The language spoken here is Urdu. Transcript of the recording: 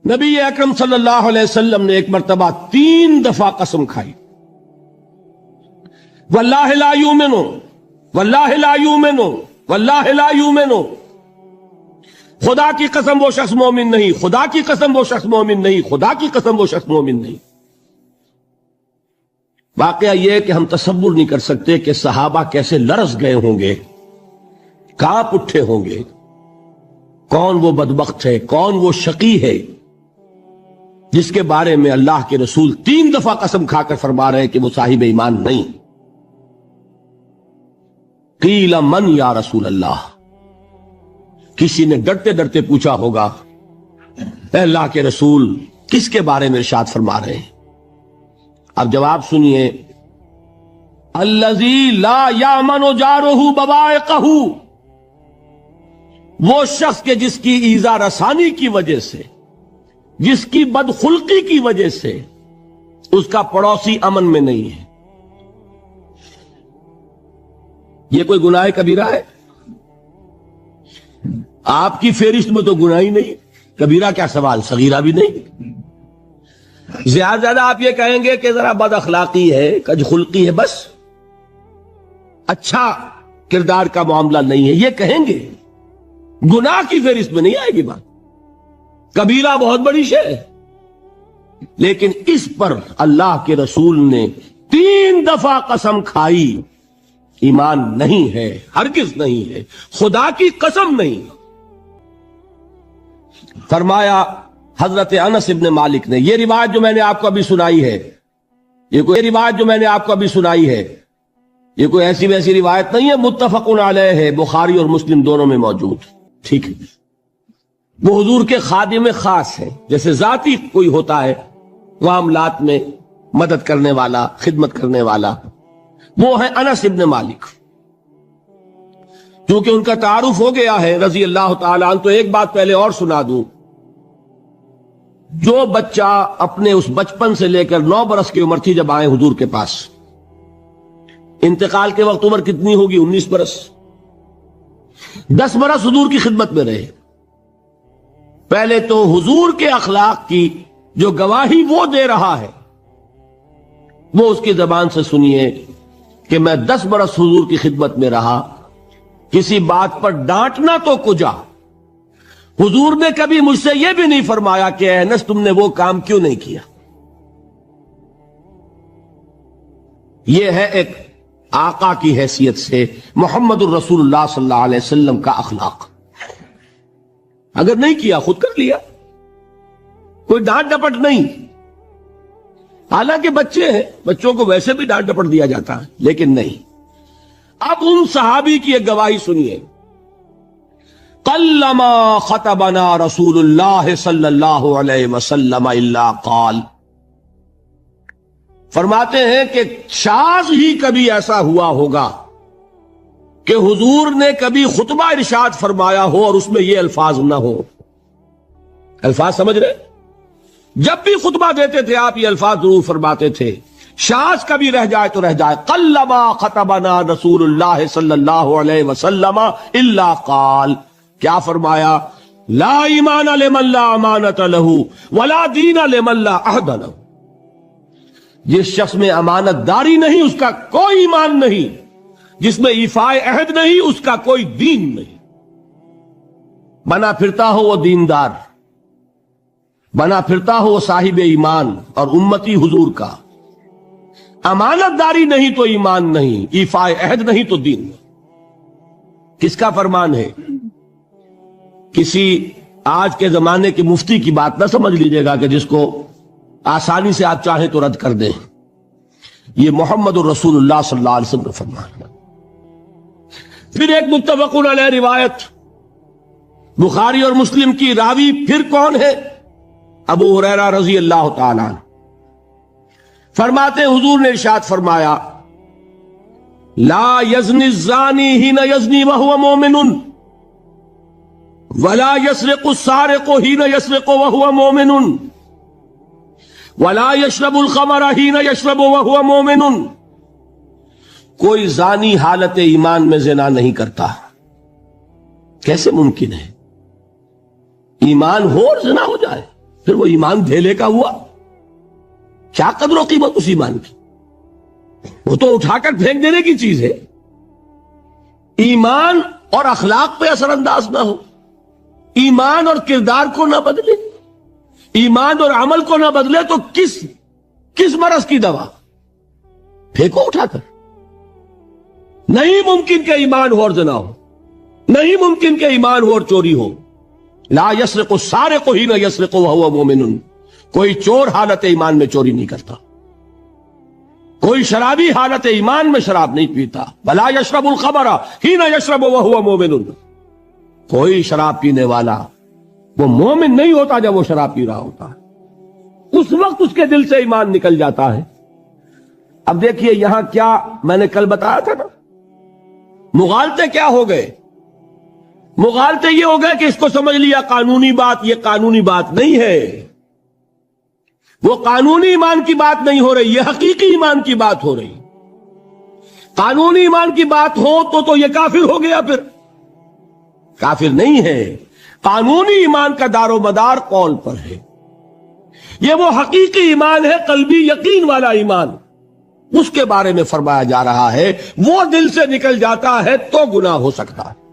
نبی اکرم صلی اللہ علیہ وسلم نے ایک مرتبہ 3 دفعہ قسم کھائی، واللہ لا یؤمنو، واللہ لا یؤمنو، واللہ لا یؤمنو، خدا کی قسم وہ شخص مومن نہیں، خدا کی قسم وہ شخص مومن نہیں، خدا کی قسم وہ شخص مومن نہیں۔ واقعہ یہ ہے کہ ہم تصور نہیں کر سکتے کہ صحابہ کیسے لرز گئے ہوں گے، کانپ اٹھے ہوں گے، کون وہ بدبخت ہے، کون وہ شقی ہے جس کے بارے میں اللہ کے رسول 3 دفعہ قسم کھا کر فرما رہے ہیں کہ وہ صاحب ایمان نہیں۔ قیل من یا رسول اللہ، کسی نے ڈرتے ڈرتے پوچھا ہوگا اے اللہ کے رسول کس کے بارے میں ارشاد فرما رہے ہیں؟ اب جواب سنیے، الذی لا یامن جارہ بوائقہ، وہ شخص کے جس کی ایذا رسانی کی وجہ سے، جس کی بدخلقی کی وجہ سے اس کا پڑوسی امن میں نہیں ہے۔ یہ کوئی گناہ کبیرہ ہے؟ آپ کی فہرست میں تو گناہ ہی نہیں، کبیرہ کیا سوال، صغیرہ بھی نہیں۔ زیادہ آپ یہ کہیں گے کہ ذرا بد اخلاقی ہے، کج خلقی ہے، بس اچھا کردار کا معاملہ نہیں ہے، یہ کہیں گے، گناہ کی فہرست میں نہیں آئے گی بات۔ کبیرہ بہت بڑی شے ہے، لیکن اس پر اللہ کے رسول نے 3 دفعہ قسم کھائی، ایمان نہیں ہے، ہرگز نہیں ہے، خدا کی قسم نہیں۔ فرمایا حضرت انس ابن مالک نے، یہ روایت جو میں نے آپ کو ابھی سنائی ہے، یہ کوئی ایسی ویسی روایت نہیں ہے، متفق علیہ ہے، بخاری اور مسلم دونوں میں موجود، ٹھیک ہے۔ وہ حضور کے خادم خاص ہیں، جیسے ذاتی کوئی ہوتا ہے معاملات میں مدد کرنے والا، خدمت کرنے والا، وہ ہے انس ابن مالک۔ کیونکہ ان کا تعارف ہو گیا ہے رضی اللہ تعالیٰ عنہ، تو ایک بات پہلے اور سنا دوں، جو بچہ اپنے اس بچپن سے لے کر 9 برس کی عمر تھی جب آئے حضور کے پاس، انتقال کے وقت عمر کتنی ہوگی؟ 19 برس، 10 برس حضور کی خدمت میں رہے۔ پہلے تو حضور کے اخلاق کی جو گواہی وہ دے رہا ہے وہ اس کی زبان سے سنیے کہ میں 10 برس حضور کی خدمت میں رہا، کسی بات پر ڈانٹنا تو کجا، حضور نے کبھی مجھ سے یہ بھی نہیں فرمایا کہ اے انس تم نے وہ کام کیوں نہیں کیا۔ یہ ہے ایک آقا کی حیثیت سے محمد الرسول اللہ صلی اللہ علیہ وسلم کا اخلاق۔ اگر نہیں کیا خود کر لیا، کوئی ڈانٹ ڈپٹ نہیں۔ حالانکہ بچے ہیں، بچوں کو ویسے بھی ڈانٹ ڈپٹ دیا جاتا ہے، لیکن نہیں۔ اب ان صحابی کی ایک گواہی سنیے، قلما خطبنا رسول اللہ صلی اللہ علیہ وسلم الا قال، فرماتے ہیں کہ شاذ ہی کبھی ایسا ہوا ہوگا کہ حضور نے کبھی خطبہ ارشاد فرمایا ہو اور اس میں یہ الفاظ نہ ہو۔ الفاظ سمجھ رہے؟ جب بھی خطبہ دیتے تھے آپ یہ الفاظ ضرور فرماتے تھے، شاذ کبھی رہ جائے تو رہ جائے، قلما خطبنا رسول اللہ صلی اللہ علیہ وسلم الا قال، کیا فرمایا؟ لا ایمان لمن لا امانت لہ ولا دین لمن لا عہد لہ، جس شخص میں امانت داری نہیں اس کا کوئی ایمان نہیں، جس میں ایفاء عہد نہیں اس کا کوئی دین نہیں۔ بنا پھرتا ہو وہ دیندار، بنا پھرتا ہو وہ صاحب ایمان اور امتی حضور کا، امانت داری نہیں تو ایمان نہیں، ایفاء عہد نہیں تو دین نہیں۔ کس کا فرمان ہے؟ کسی آج کے زمانے کے مفتی کی بات نہ سمجھ لیجئے گا کہ جس کو آسانی سے آپ چاہیں تو رد کر دیں، یہ محمد الرسول اللہ صلی اللہ علیہ وسلم کا فرمان ہے۔ پھر ایک متفق علیہ روایت بخاری اور مسلم کی، راوی پھر کون ہے؟ ابو ہریرہ رضی اللہ تعالیٰ عنہ، فرماتے حضور نے ارشاد فرمایا لا یزنی الزانی حین یزنی وہو مومن ولا یسرق السارق حین یسرق وہو مومن ولا یشرب الخمر حین یشرب وہو مومن، کوئی زانی حالت ایمان میں زنا نہیں کرتا۔ کیسے ممکن ہے؟ ایمان ہو اور زنا ہو جائے؟ پھر وہ ایمان دھیلے کا ہوا؟ کیا قدر و قیمت اس ایمان کی؟ وہ تو اٹھا کر پھینک دینے کی چیز ہے۔ ایمان اور اخلاق پہ اثر انداز نہ ہو، ایمان اور کردار کو نہ بدلے، ایمان اور عمل کو نہ بدلے تو کس مرض کی دوا؟ پھینکو اٹھا کر۔ نہیں ممکن کہ ایمان ہو اور زنا ہو، نہیں ممکن کہ ایمان ہو اور چوری ہو۔ لا یسرق السارق حین یسرق وہو مومن، کوئی چور حالت ایمان میں چوری نہیں کرتا، کوئی شرابی حالت ایمان میں شراب نہیں پیتا۔ ولا یشرب الخمر حین یشرب وہو مومن، کوئی شراب پینے والا وہ مومن نہیں ہوتا جب وہ شراب پی رہا ہوتا ہے، اس وقت اس کے دل سے ایمان نکل جاتا ہے۔ اب دیکھیے یہاں کیا میں نے کل بتایا تھا نا، مغالطے کیا ہو گئے؟ مغالطے یہ ہو گئے کہ اس کو سمجھ لیا قانونی بات، یہ قانونی بات نہیں ہے، وہ قانونی ایمان کی بات نہیں ہو رہی، یہ حقیقی ایمان کی بات ہو رہی۔ قانونی ایمان کی بات ہو تو یہ کافر ہو گیا، پھر کافر نہیں ہے۔ قانونی ایمان کا دار و مدار قول پر ہے، یہ وہ حقیقی ایمان ہے، قلبی یقین والا ایمان، اس کے بارے میں فرمایا جا رہا ہے وہ دل سے نکل جاتا ہے تو گناہ ہو سکتا ہے۔